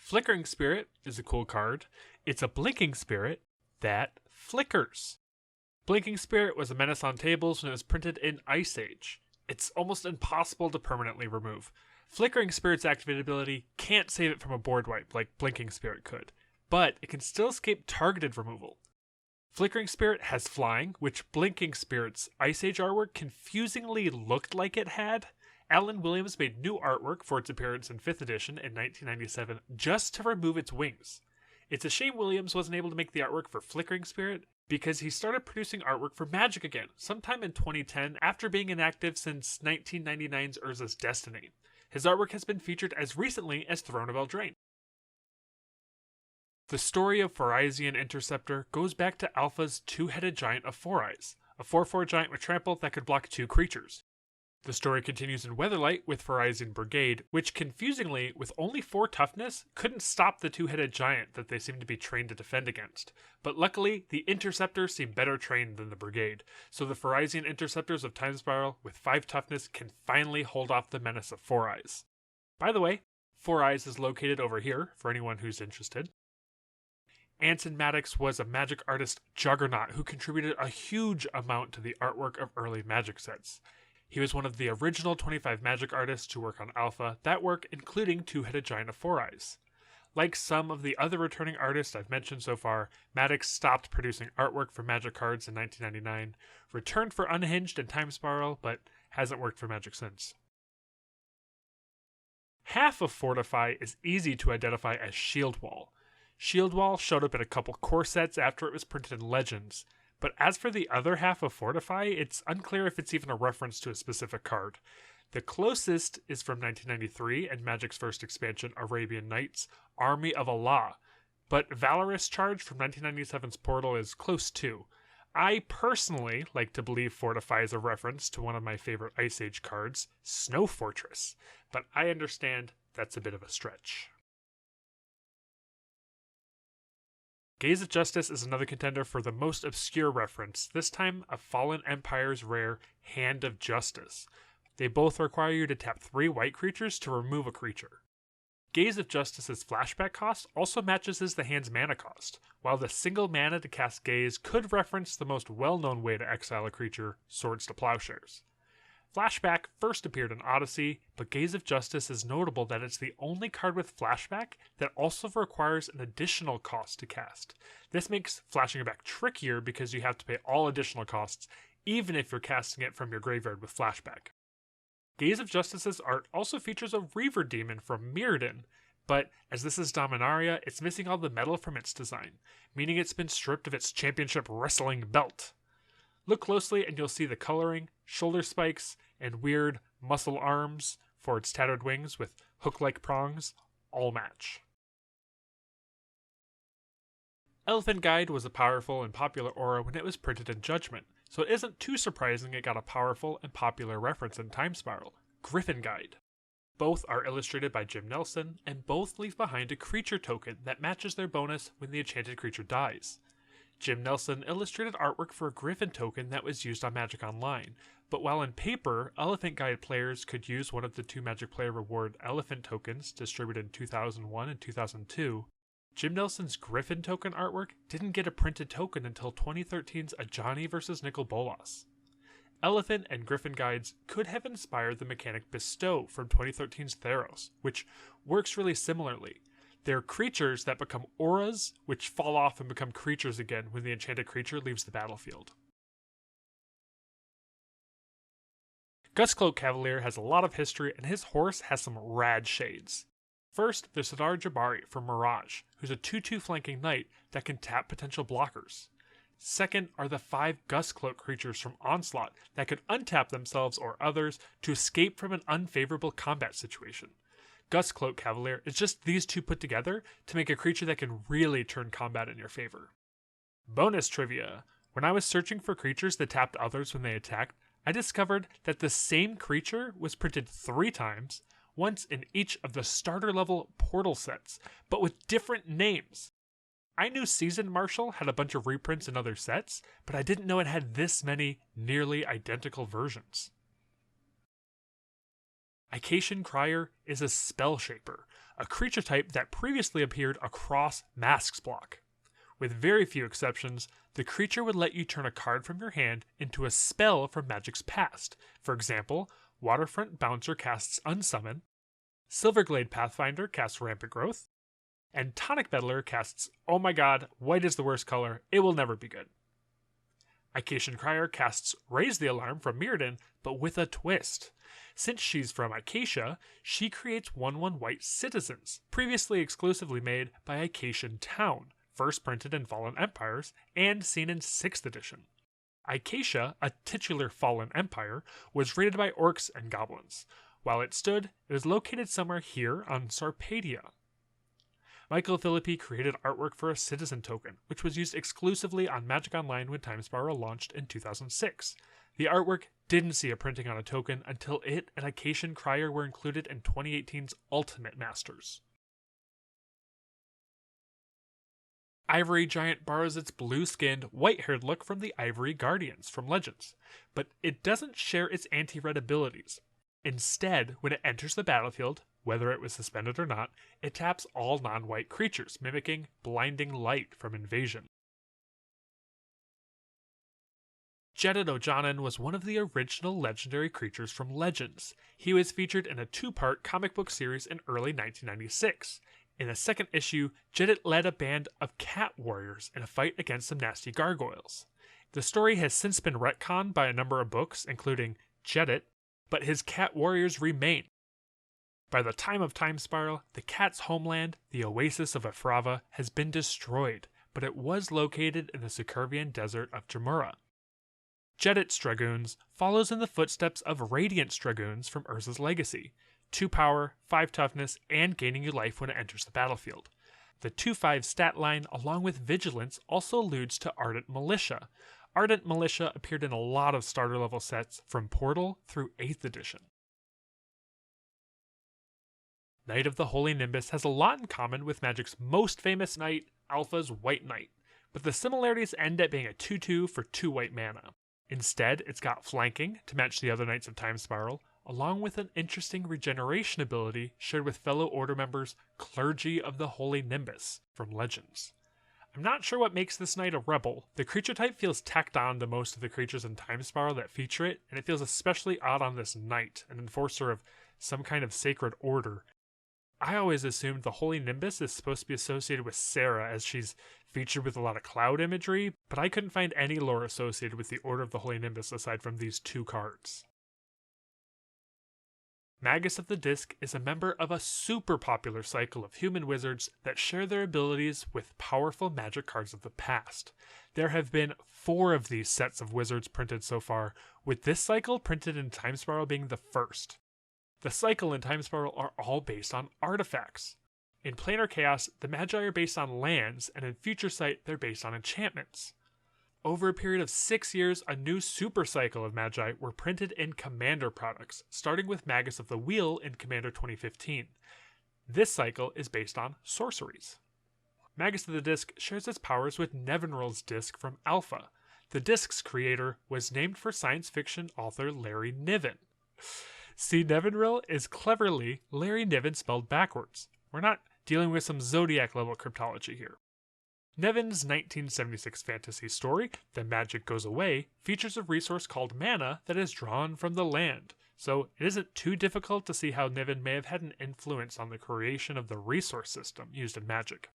Flickering Spirit is a cool card. It's a blinking spirit that flickers. Blinking Spirit was a menace on tables when it was printed in Ice Age. It's almost impossible to permanently remove. Flickering Spirit's activated ability can't save it from a board wipe like Blinking Spirit could, but it can still escape targeted removal. Flickering Spirit has flying, which Blinking Spirit's Ice Age artwork confusingly looked like it had. Alan Williams made new artwork for its appearance in 5th edition in 1997 just to remove its wings. It's a shame Williams wasn't able to make the artwork for Flickering Spirit because he started producing artwork for Magic again sometime in 2010 after being inactive since 1999's Urza's Destiny. His artwork has been featured as recently as Throne of Eldraine. The story of Foriysian Interceptor goes back to Alpha's two-headed giant of 4 eyes, a 4/4 giant with trample that could block 2 creatures. The story continues in Weatherlight with Foriysian Brigade, which confusingly, with only 4 toughness, couldn't stop the two-headed giant that they seem to be trained to defend against. But luckily, the Interceptors seem better trained than the Brigade, so the Foriysian Interceptors of Time Spiral with 5 toughness can finally hold off the menace of 4 eyes. By the way, 4 eyes is located over here, for anyone who's interested. Anson Maddox was a Magic artist juggernaut who contributed a huge amount to the artwork of early Magic sets. He was one of the original 25 Magic artists to work on Alpha, that work including Two-Headed Giant of 4 Eyes. Like some of the other returning artists I've mentioned so far, Maddox stopped producing artwork for Magic cards in 1999, returned for Unhinged and Time Spiral, but hasn't worked for Magic since. Half of Fortify is easy to identify as Shieldwall. Shieldwall showed up in a couple core sets after it was printed in Legends, but as for the other half of Fortify, it's unclear if it's even a reference to a specific card. The closest is from 1993 and Magic's first expansion, Arabian Nights, Army of Allah, but Valorous Charge from 1997's Portal is close too. I personally like to believe Fortify is a reference to one of my favorite Ice Age cards, Snow Fortress, but I understand that's a bit of a stretch. Gaze of Justice is another contender for the most obscure reference, this time a Fallen Empire's rare Hand of Justice. They both require you to tap 3 white creatures to remove a creature. Gaze of Justice's flashback cost also matches the hand's mana cost, while the single mana to cast Gaze could reference the most well-known way to exile a creature, Swords to Plowshares. Flashback first appeared in Odyssey, but Gaze of Justice is notable that it's the only card with Flashback that also requires an additional cost to cast. This makes flashing it back trickier because you have to pay all additional costs, even if you're casting it from your graveyard with Flashback. Gaze of Justice's art also features a Reaver Demon from Mirrodin, but as this is Dominaria, it's missing all the metal from its design, meaning it's been stripped of its championship wrestling belt. Look closely and you'll see the coloring, shoulder spikes, and weird muscle arms for its tattered wings with hook-like prongs all match. Elephant Guide was a powerful and popular aura when it was printed in Judgment, so it isn't too surprising it got a powerful and popular reference in Time Spiral, Griffin Guide. Both are illustrated by Jim Nelson, and both leave behind a creature token that matches their bonus when the enchanted creature dies. Jim Nelson illustrated artwork for a Griffin token that was used on Magic Online, but while in paper, Elephant Guide players could use one of the 2 Magic Player Reward Elephant tokens distributed in 2001 and 2002, Jim Nelson's Griffin token artwork didn't get a printed token until 2013's Ajani vs. Nicol Bolas. Elephant and Griffin Guides could have inspired the mechanic Bestow from 2013's Theros, which works really similarly. They're creatures that become auras, which fall off and become creatures again when the enchanted creature leaves the battlefield. Gus Cloak Cavalier has a lot of history, and his horse has some rad shades. First, there's Sidar Jabari from Mirage, who's a 2/2 flanking knight that can tap potential blockers. Second are the 5 Gustcloak creatures from Onslaught that could untap themselves or others to escape from an unfavorable combat situation. Gus Cloak Cavalier is just these 2 put together to make a creature that can really turn combat in your favor. Bonus trivia. When I was searching for creatures that tapped others when they attacked, I discovered that the same creature was printed 3 times, once in each of the starter level Portal sets, but with different names. I knew Seasoned Marshal had a bunch of reprints in other sets, but I didn't know it had this many nearly identical versions. Acacian Crier is a Spell Shaper, a creature type that previously appeared across Masks block. With very few exceptions, the creature would let you turn a card from your hand into a spell from Magic's past. For example, Waterfront Bouncer casts Unsummon, Silverglade Pathfinder casts Rampant Growth, and Tonic Meddler casts Oh my god, white is the worst color, it will never be good. Acacian Crier casts Raise the Alarm from Mirrodin, but with a twist. Since she's from Acacia, she creates 1/1 white citizens, previously exclusively made by Acacian Town, first printed in Fallen Empires, and seen in 6th edition. Acacia, a titular Fallen Empire, was raided by orcs and goblins. While it stood, it was located somewhere here on Sarpedia. Michael Philippi created artwork for a citizen token, which was used exclusively on Magic Online when Time Spiral launched in 2006. The artwork didn't see a printing on a token until it and Acacian Crier were included in 2018's Ultimate Masters. Ivory Giant borrows its blue-skinned, white-haired look from the Ivory Guardians from Legends, but it doesn't share its anti-red abilities. Instead, when it enters the battlefield, whether it was suspended or not, it taps all non-white creatures, mimicking Blinding Light from Invasion. Jedit Ojanen was one of the original legendary creatures from Legends. He was featured in a 2-part comic book series in early 1996. In the second issue, Jedit led a band of cat warriors in a fight against some nasty gargoyles. The story has since been retconned by a number of books, including Jedit, but his cat warriors remain. By the time of Time Spiral, the cat's homeland, the Oasis of Afrava, has been destroyed, but it was located in the Sucurvian desert of Jamura. Jedit's Dragoons follows in the footsteps of Radiant's Dragoons from Urza's Legacy, 2 power, 5 toughness, and gaining you life when it enters the battlefield. The 2/5 stat line, along with Vigilance, also alludes to Ardent Militia. Ardent Militia appeared in a lot of starter level sets from Portal through 8th edition. Knight of the Holy Nimbus has a lot in common with Magic's most famous knight, Alpha's White Knight, but the similarities end at being a 2/2 for 2 white mana. Instead, it's got flanking to match the other Knights of Time Spiral, along with an interesting regeneration ability shared with fellow Order members Clergy of the Holy Nimbus from Legends. I'm not sure what makes this knight a rebel. The creature type feels tacked on to most of the creatures in Time Spiral that feature it, and it feels especially odd on this knight, an enforcer of some kind of sacred order. I always assumed the Holy Nimbus is supposed to be associated with Sarah, as she's featured with a lot of cloud imagery, but I couldn't find any lore associated with the Order of the Holy Nimbus aside from these 2 cards. Magus of the Disc is a member of a super popular cycle of human wizards that share their abilities with powerful magic cards of the past. There have been 4 of these sets of wizards printed so far, with this cycle printed in Time Spiral being the first. The cycle and Time Spiral are all based on artifacts. In Planar Chaos, the Magi are based on lands, and in Future Sight, they're based on enchantments. Over a period of 6 years, a new super cycle of Magi were printed in Commander products, starting with Magus of the Wheel in Commander 2015. This cycle is based on sorceries. Magus of the Disc shares its powers with Nevinrel's Disc from Alpha. The Disc's creator was named for science fiction author Larry Niven. See, Nevinrel is cleverly Larry Niven spelled backwards. We're not dealing with some Zodiac level cryptology here. Nevin's 1976 fantasy story, The Magic Goes Away, features a resource called mana that is drawn from the land, so it isn't too difficult to see how Niven may have had an influence on the creation of the resource system used in Magic.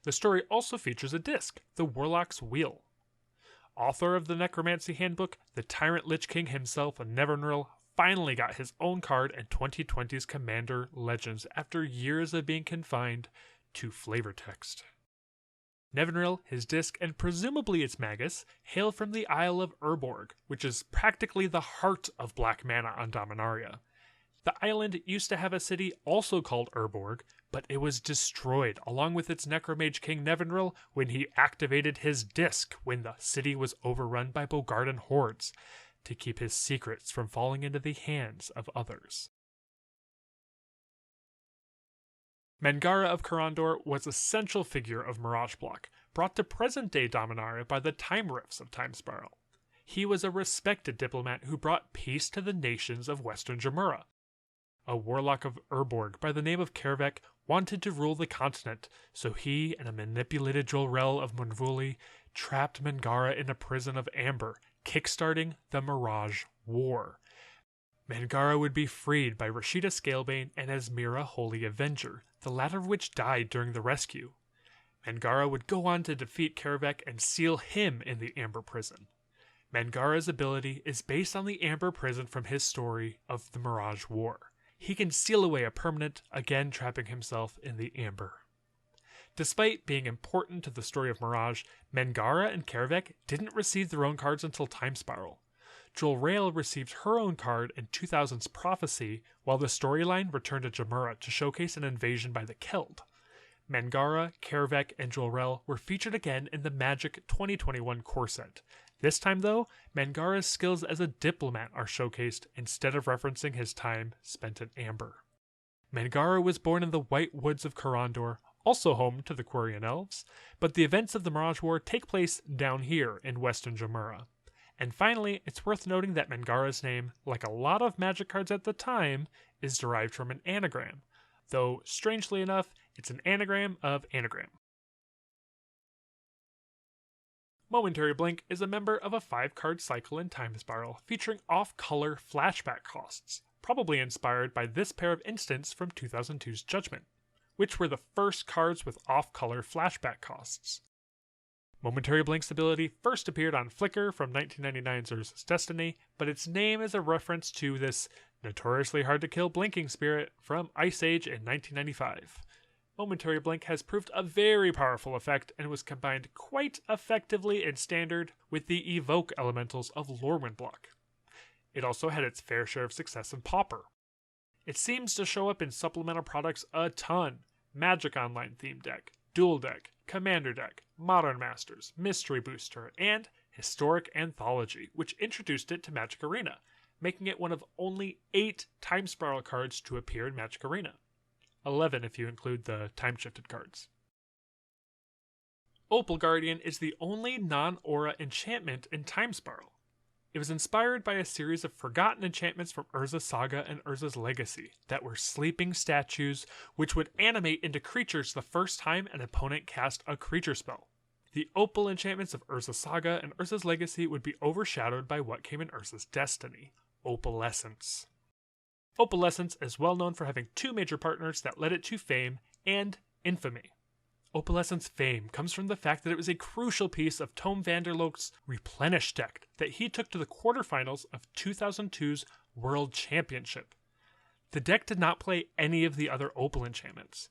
The story also features a disc, the Warlock's Wheel. Author of the Necromancy Handbook, the Tyrant Lich King himself, Nevinrel, finally got his own card in 2020's Commander Legends after years of being confined to flavor text. Nevinrel, his disc, and presumably its Magus, hail from the Isle of Urborg, which is practically the heart of black mana on Dominaria. The island used to have a city also called Urborg, but it was destroyed along with its Necromage King Nevinrel when he activated his disc when the city was overrun by Bogardan hordes, to keep his secrets from falling into the hands of others. Mangara of Corondor was a central figure of Mirage Block, brought to present-day Dominaria by the Time Rifts of Time Spiral. He was a respected diplomat who brought peace to the nations of Western Jamura. A warlock of Urborg by the name of Kervek wanted to rule the continent, so he and a manipulated Jor-El of Monvuli trapped Mangara in a prison of amber, kickstarting the Mirage War. Mangara would be freed by Rashida Scalebane and Asmira Holy Avenger, the latter of which died during the rescue. Mangara would go on to defeat Karavek and seal him in the Amber Prison. Mangara's ability is based on the Amber Prison from his story of the Mirage War. He can seal away a permanent, again trapping himself in the Amber. Despite being important to the story of Mirage, Mangara and Karavek didn't receive their own cards until Time Spiral. Jor-El received her own card in 2000's Prophecy, while the storyline returned to Jamura to showcase an invasion by the Keld. Mangara, Karavek, and Jor-El were featured again in the Magic 2021 core set. This time, though, Mangara's skills as a diplomat are showcased instead of referencing his time spent in Amber. Mangara was born in the White Woods of Corondor, also home to the Quarian Elves, but the events of the Mirage War take place down here in Western Jamura. And finally, it's worth noting that Mangara's name, like a lot of Magic cards at the time, is derived from an anagram, though, strangely enough, it's an anagram of anagram. Momentary Blink is a member of a 5-card cycle in Time Spiral, featuring off-color flashback costs, probably inspired by this pair of instants from 2002's Judgment, which were the first cards with off-color flashback costs. Momentary Blink's ability first appeared on Flicker from 1999's Urza's Destiny, but its name is a reference to this notoriously hard-to-kill Blinking Spirit from Ice Age in 1995. Momentary Blink has proved a very powerful effect and was combined quite effectively in Standard with the Evoke elementals of Lorwyn block. It also had its fair share of success in Pauper. It seems to show up in supplemental products a ton: Magic Online theme deck, Dual deck, Commander deck, Modern Masters, Mystery Booster, and Historic Anthology, which introduced it to Magic Arena, making it one of only 8 Time Spiral cards to appear in Magic Arena. 11 if you include the time-shifted cards. Opal Guardian is the only non-aura enchantment in Time Spiral. It was inspired by a series of forgotten enchantments from Urza's Saga and Urza's Legacy that were sleeping statues which would animate into creatures the first time an opponent cast a creature spell. The Opal enchantments of Urza's Saga and Urza's Legacy would be overshadowed by what came in Urza's Destiny, Opalescence. Opalescence is well known for having 2 major partners that led it to fame and infamy. Opalescence fame comes from the fact that it was a crucial piece of Tome Vanderlook's Replenish deck that he took to the quarterfinals of 2002's World Championship. The deck did not play any of the other Opal enchantments.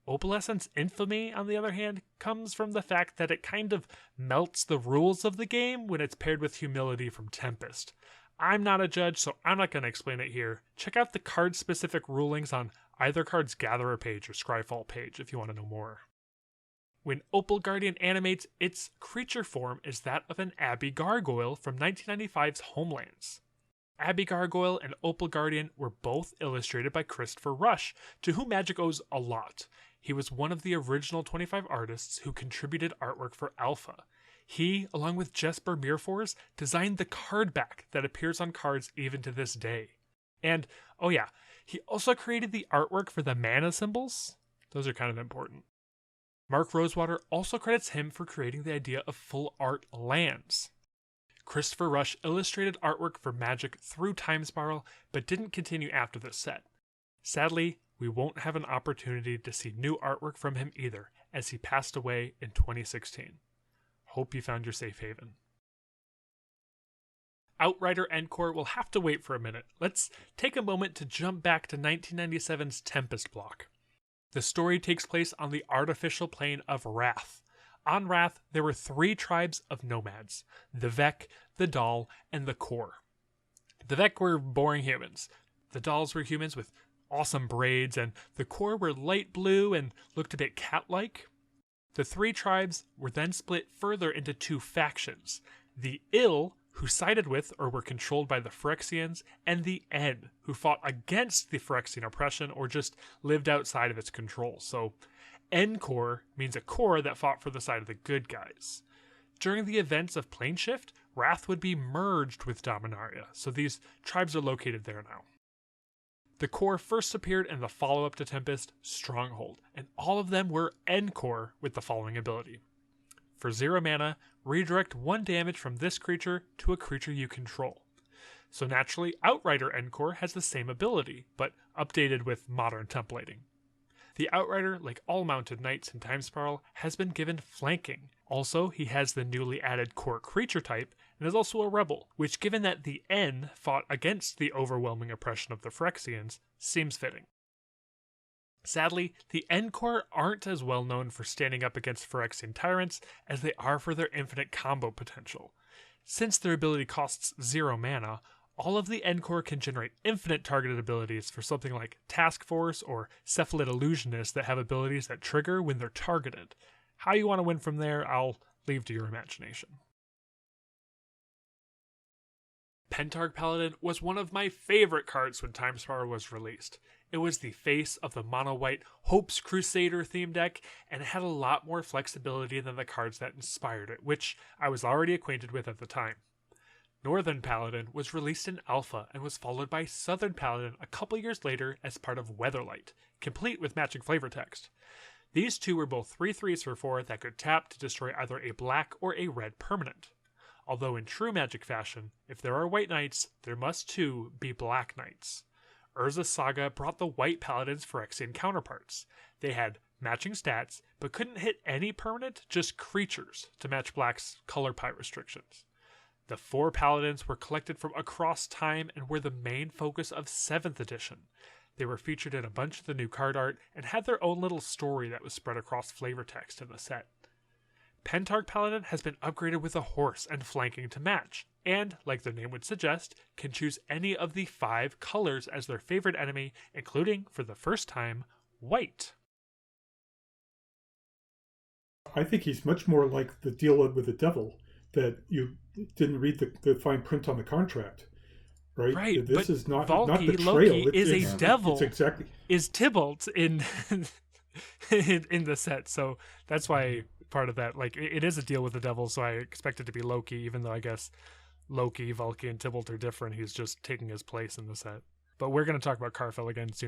Opalescence infamy, on the other hand, comes from the fact that it kind of melts the rules of the game when it's paired with Humility from Tempest. I'm not a judge, so I'm not going to explain it here. Check out the card-specific rulings on either card's Gatherer page or Scryfall page if you want to know more. When Opal Guardian animates, its creature form is that of an Abbey Gargoyle from 1995's Homelands. Abbey Gargoyle and Opal Guardian were both illustrated by Christopher Rush, to whom Magic owes a lot. He was one of the original 25 artists who contributed artwork for Alpha. He, along with Jesper Mirfors, designed the card back that appears on cards even to this day. And, oh yeah, he also created the artwork for the mana symbols. Those are kind of important. Mark Rosewater also credits him for creating the idea of full art lands. Christopher Rush illustrated artwork for Magic through Time Spiral, but didn't continue after this set. Sadly, we won't have an opportunity to see new artwork from him either, as he passed away in 2016. Hope you found your safe haven. Outrider Encore will have to wait for a minute. Let's take a moment to jump back to 1997's Tempest block. The story takes place on the artificial plane of Wrath. On Wrath, there were 3 tribes of nomads: the Vek, the Dahl, and the Kor. The Vek were boring humans. The Dahls were humans with awesome braids, and the Kor were light blue and looked a bit cat-like. The 3 tribes were then split further into 2 factions: the Ill, who sided with or were controlled by the Phyrexians, and the En, who fought against the Phyrexian oppression or just lived outside of its control. So, en-Kor means a core that fought for the side of the good guys. During the events of Planeshift, Wrath would be merged with Dominaria, so these tribes are located there now. The core first appeared in the follow-up to Tempest, Stronghold, and all of them were en-Kor with the following ability. For 0 mana, redirect 1 damage from this creature to a creature you control. So naturally, Outrider Encore has the same ability, but updated with modern templating. The Outrider, like all mounted knights in Time Spiral, has been given flanking. Also, he has the newly added core creature type, and is also a rebel, which given that the N fought against the overwhelming oppression of the Phyrexians, seems fitting. Sadly, the en-Kor aren't as well known for standing up against Phyrexian tyrants as they are for their infinite combo potential. Since their ability costs 0 mana, all of the en-Kor can generate infinite targeted abilities for something like Task Force or Cephalid Illusionist that have abilities that trigger when they're targeted. How you want to win from there, I'll leave to your imagination. Pentarc Paladin was one of my favorite cards when Time Spiral was released. It was the face of the mono-white Hope's Crusader theme deck, and it had a lot more flexibility than the cards that inspired it, which I was already acquainted with at the time. Northern Paladin was released in Alpha and was followed by Southern Paladin a couple years later as part of Weatherlight, complete with matching flavor text. These two were both 3/3s for 4 that could tap to destroy either a black or a red permanent. Although in true Magic fashion, if there are white knights, there must too be black knights. Urza's Saga brought the white paladins Phyrexian counterparts. They had matching stats, but couldn't hit any permanent, just creatures, to match black's color pie restrictions. The 4 paladins were collected from across time and were the main focus of 7th edition. They were featured in a bunch of the new card art and had their own little story that was spread across flavor text in the set. Pentarc Paladin has been upgraded with a horse and flanking to match, and, like their name would suggest, can choose any of the 5 colors as their favorite enemy, including, for the first time, white. I think he's much more like the deal with the devil, that you didn't read the fine print on the contract, right? Right, this but is not Valky, betrayal. Loki is a devil. It's exactly is Tybalt in in the set, so that's why part of that, like, it is a deal with the devil, so I expect it to be Loki, even though I guess Loki, Valky, and Tybalt are different. He's just taking his place in the set. But we're going to talk about Karfel again soon.